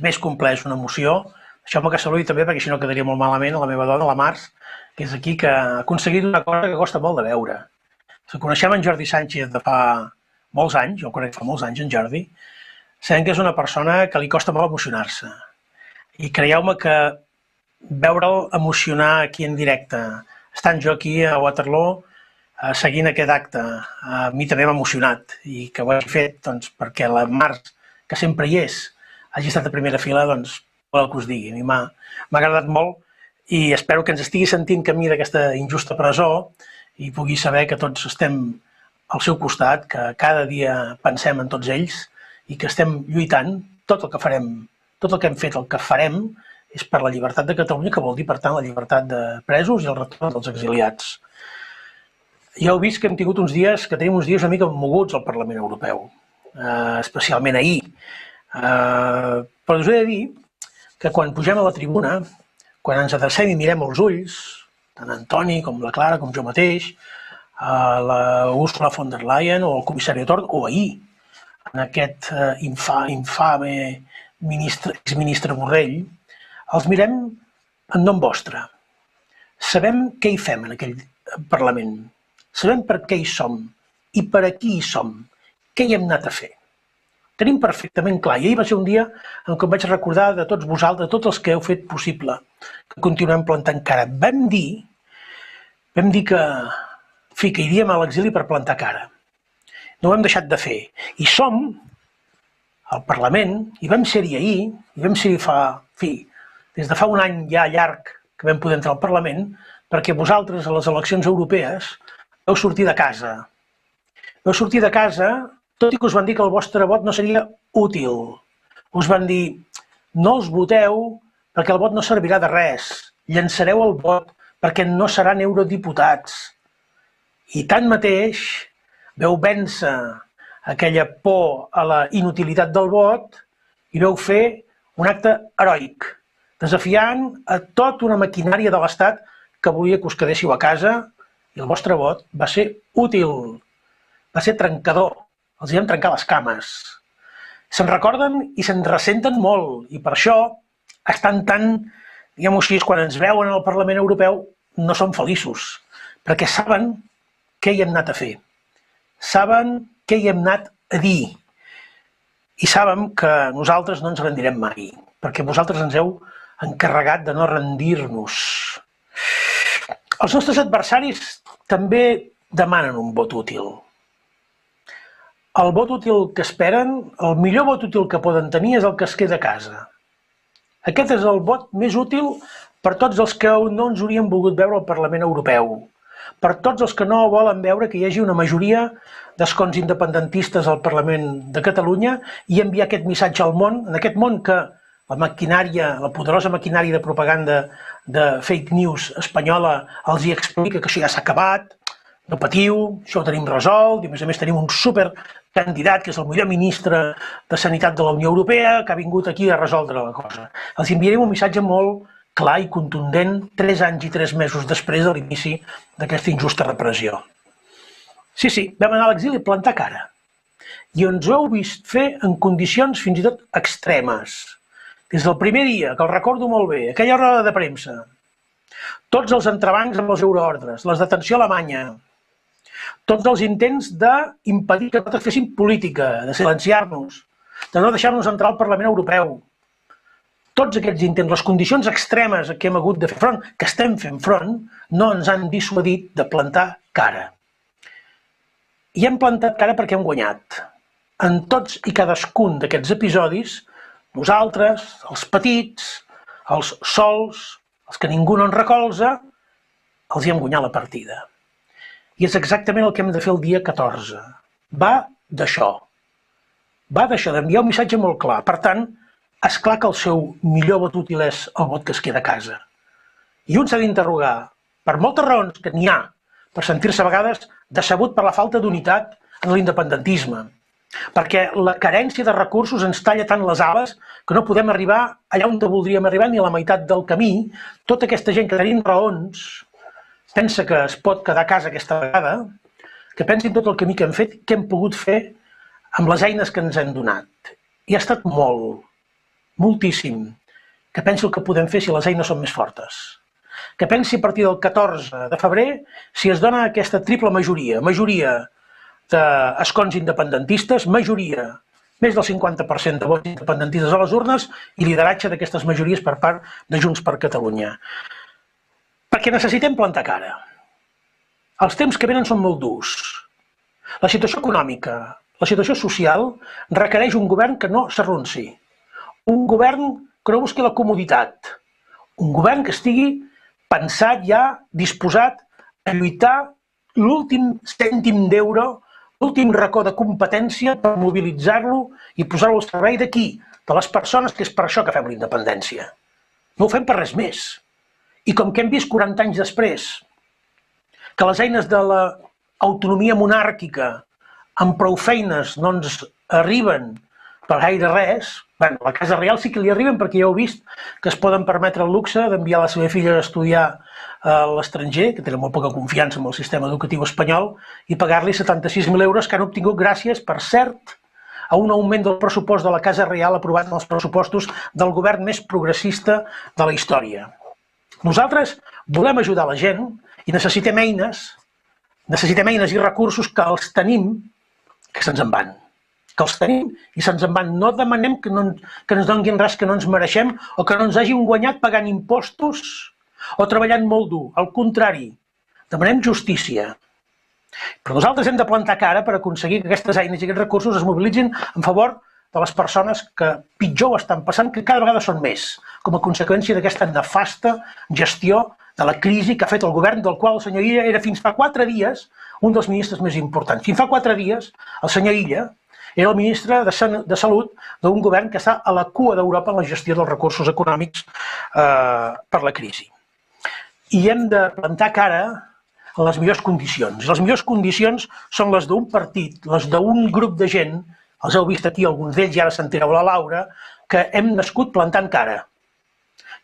més complex una moció. Deixeu-me que saludi també, perquè si no quedaria molt malament, a la meva dona, la Mars, que és aquí, que ha aconseguit una cosa que costa molt de veure. Si coneixem en Jordi Sánchez de fa molts anys, jo conec fa molts anys en Jordi, sabem que és una persona que li costa molt emocionar-se. I creieu-me que veure'l emocionar aquí en directe, estant jo aquí a Waterloo, seguint aquest acte, a mi també m'ha emocionat, i que ho hagi fet doncs, perquè la Mars, que sempre hi és, hagi estat a primera fila, doncs, vol que us digui. A mi m'ha agradat molt i espero que ens estigui sentint camí d'aquesta injusta presó i pugui saber que tots estem al seu costat, que cada dia pensem en tots ells i que estem lluitant. Tot el que farem, tot el que hem fet, el que farem, és per la llibertat de Catalunya, que vol dir, per tant, la llibertat de presos i el retorn dels exiliats. Ja heu vist que hem tingut uns dies, que tenim uns dies una mica moguts al Parlament Europeu, especialment ahir. Però us he de dir que quan pugem a la tribuna, quan ens adrecem i mirem els ulls, tant Antoni com la Clara, com jo mateix, la Ursula von der Leyen o el comissari Tord, o ahir, en aquest infame exministre Borrell, els mirem en nom vostre. Sabem què hi fem en aquell Parlament. Sabem per què hi som i per a qui hi som, què hi hem anat a fer. Tenim perfectament clar, i ahir va ser un dia en què em vaig recordar de tots vosaltres, de tots els que heu fet possible, que continuem plantant cara. Vam dir que iríem a l'exili per plantar cara. No ho hem deixat de fer. I som al Parlament, i vam ser-hi ahir, i vam ser-hi des de fa un any ja llarg que vam poder entrar al Parlament, perquè vosaltres a les eleccions europees vau sortir de casa. Vau sortir de casa, tot i que us van dir que el vostre vot no seria útil. Us van dir, no els voteu perquè el vot no servirà de res. Llançareu el vot perquè no seran eurodiputats. I tanmateix vau vèncer aquella por a la inutilitat del vot i vau fer un acte heroic, desafiant a tota una maquinària de l'Estat que volia que us quedéssiu a casa, i el vostre vot va ser útil, va ser trencador, els hi vam trencar les cames. Se'n recorden i se'n ressenten molt, i per això estan tan, diguem-ho així, quan ens veuen al Parlament Europeu, no són feliços, perquè saben què hi hem anat a fer, saben què hi hem anat a dir, i saben que nosaltres no ens rendirem mai, perquè vosaltres ens heu encarregat de no rendir-nos. Els nostres adversaris també demanen un vot útil. El vot útil que esperen, el millor vot útil que poden tenir és el que es queda a casa. Aquest és el vot més útil per tots els que no ens haurien volgut veure al Parlament Europeu, per tots els que no volen veure que hi hagi una majoria d'escons independentistes al Parlament de Catalunya i enviar aquest missatge al món, en aquest món que la maquinària, la poderosa maquinària de propaganda de fake news espanyola els hi explica que això ja s'ha acabat, no patiu, això ho tenim resolt, i a més tenim un supercandidat que és el millor ministre de Sanitat de la Unió Europea que ha vingut aquí a resoldre la cosa. Els enviarem un missatge molt clar i contundent 3 anys i 3 mesos després de l'inici d'aquesta injusta repressió. Sí, vam anar a l'exili a plantar cara. I ens ho heu vist fer en condicions fins i tot extremes. Des del primer dia, que el recordo molt bé, aquella roda de premsa, tots els entrebancs amb les euroordres, les detenció alemanya, tots els intents d'impedir que nosaltres féssim política, de silenciar-nos, de no deixar-nos entrar al Parlament Europeu. Tots aquests intents, les condicions extremes a què hem hagut de fer front, que estem fent front, no ens han dissuadit de plantar cara. I hem plantat cara perquè hem guanyat. En tots i cadascun d'aquests episodis, nosaltres, els petits, els sols, els que ningú no en recolza, els hi hem guanyat la partida. I és exactament el que hem de fer el dia 14. Va d'això. Va d'això, d'enviar un missatge molt clar. Per tant, és clar que el seu millor vot útil és el vot que es queda a casa. I un s'ha d'interrogar, per moltes raons que n'hi ha, per sentir-se a vegades decebut per la falta d'unitat en l'independentisme, perquè la carència de recursos ens talla tant les ales que no podem arribar allà on voldríem arribar ni a la meitat del camí. Tota aquesta gent que tenim raons pensa que es pot quedar a casa aquesta vegada, que pensin tot el camí que hem fet, què hem pogut fer amb les eines que ens hem donat. I ha estat molt, moltíssim, que pensi el que podem fer si les eines són més fortes. Que pensi a partir del 14 de febrer si es dona aquesta triple majoria. Majoria d'escons independentistes, majoria, més del 50% de vots independentistes a les urnes i lideratge d'aquestes majories per part de Junts per Catalunya. Perquè necessitem plantar cara. Els temps que venen són molt durs. La situació econòmica, la situació social requereix un govern que no s'arronsi. Un govern que no busqui la comoditat. Un govern que estigui pensat ja, disposat a lluitar l'últim cèntim d'euro, l'últim racó de competència per mobilitzar-lo i posar-lo al servei de qui? De les persones, que és per això que fem la independència. No ho fem per res més. I com que hem vist 40 anys després que les eines de l'autonomia monàrquica amb prou feines no ens arriben per gaire res, a la Casa Reial sí que li arriben perquè ja heu vist que es poden permetre el luxe d'enviar la seva filla a estudiar a l'estranger, que tenen molt poca confiança en el sistema educatiu espanyol, i pagar-li 76.000 euros que han obtingut gràcies, per cert, a un augment del pressupost de la Casa Reial aprovat en els pressupostos del govern més progressista de la història. Nosaltres volem ajudar la gent i necessitem eines i recursos que els tenim, que se'ns en van. Que els tenim i se'ns en van. No demanem que ens donguin res que no ens mereixem o que no ens hagin guanyat pagant impostos o treballant molt dur. Al contrari, demanem justícia. Però nosaltres hem de plantar cara per aconseguir que aquestes eines i aquests recursos es mobilitzin en favor de les persones que pitjor ho estan passant, que cada vegada són més, com a conseqüència d'aquesta nefasta gestió de la crisi que ha fet el govern, del qual el senyor Illa era fins fa 4 dies un dels ministres més importants. Fins fa 4 dies el senyor Illa era el ministre de Salut d'un govern que està a la cua d'Europa en la gestió dels recursos econòmics per la crisi. I hem de plantar cara a les millors condicions. Les millors condicions són les d'un partit, les d'un grup de gent, els heu vist aquí, alguns d'ells, i ara s'entereu la Laura, que hem nascut plantant cara.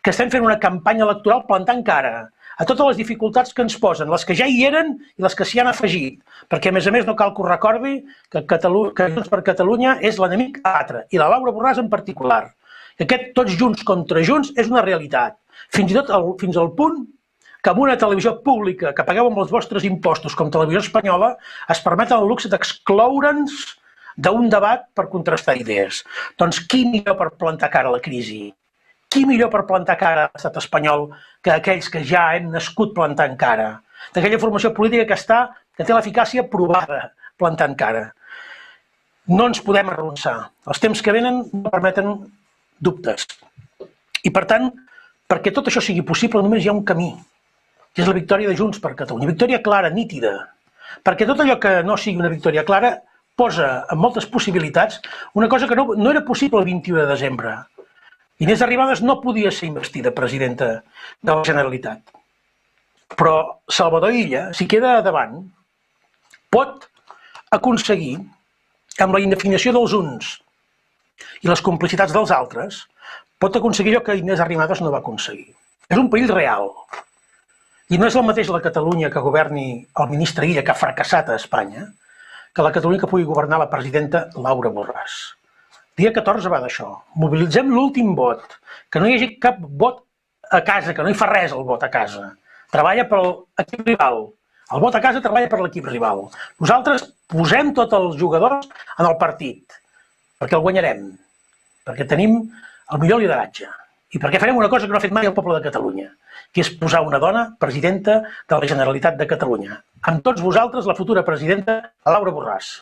Que estem fent una campanya electoral plantant cara a totes les dificultats que ens posen, les que ja hi eren i les que s'hi han afegit, perquè a més no cal que us recordi que Junts per Catalunya és l'enemic a batre, i la Laura Borràs en particular. Aquest tots junts contra junts és una realitat, fins i tot fins al punt que amb una televisió pública que pagueu amb els vostres impostos com Televisió Espanyola es permeten el luxe d'excloure'ns d'un debat per contrastar idees. Doncs qui millor per plantar cara a la crisi? Qui millor per plantar cara a l'estat espanyol que aquells que ja hem nascut plantant cara? D'aquella formació política que té l'eficàcia provada plantant cara. No ens podem arronsar. Els temps que venen no permeten dubtes. I per tant, perquè tot això sigui possible només hi ha un camí, que és la victòria de Junts per Catalunya. Victòria clara, nítida. Perquè tot allò que no sigui una victòria clara posa en moltes possibilitats una cosa que no era possible el 21 de desembre. Inés Arrimadas no podia ser investida presidenta de la Generalitat. Però Salvador Illa, si queda davant, pot aconseguir, amb la indefinició dels uns i les complicitats dels altres, pot aconseguir allò que Inés Arrimadas no va aconseguir. És un perill real. I no és el mateix la Catalunya que governi el ministre Illa, que ha fracassat a Espanya, que la Catalunya que pugui governar la presidenta Laura Borràs. Dia 14 va d'això. Mobilitzem l'últim vot. Que no hi hagi cap vot a casa, que no hi fa res el vot a casa. Treballa per l'equip rival. El vot a casa treballa per l'equip rival. Nosaltres posem tots els jugadors en el partit, perquè el guanyarem, perquè tenim el millor lideratge i perquè farem una cosa que no ha fet mai el poble de Catalunya, que és posar una dona presidenta de la Generalitat de Catalunya. Amb tots vosaltres, la futura presidenta, Laura Borràs.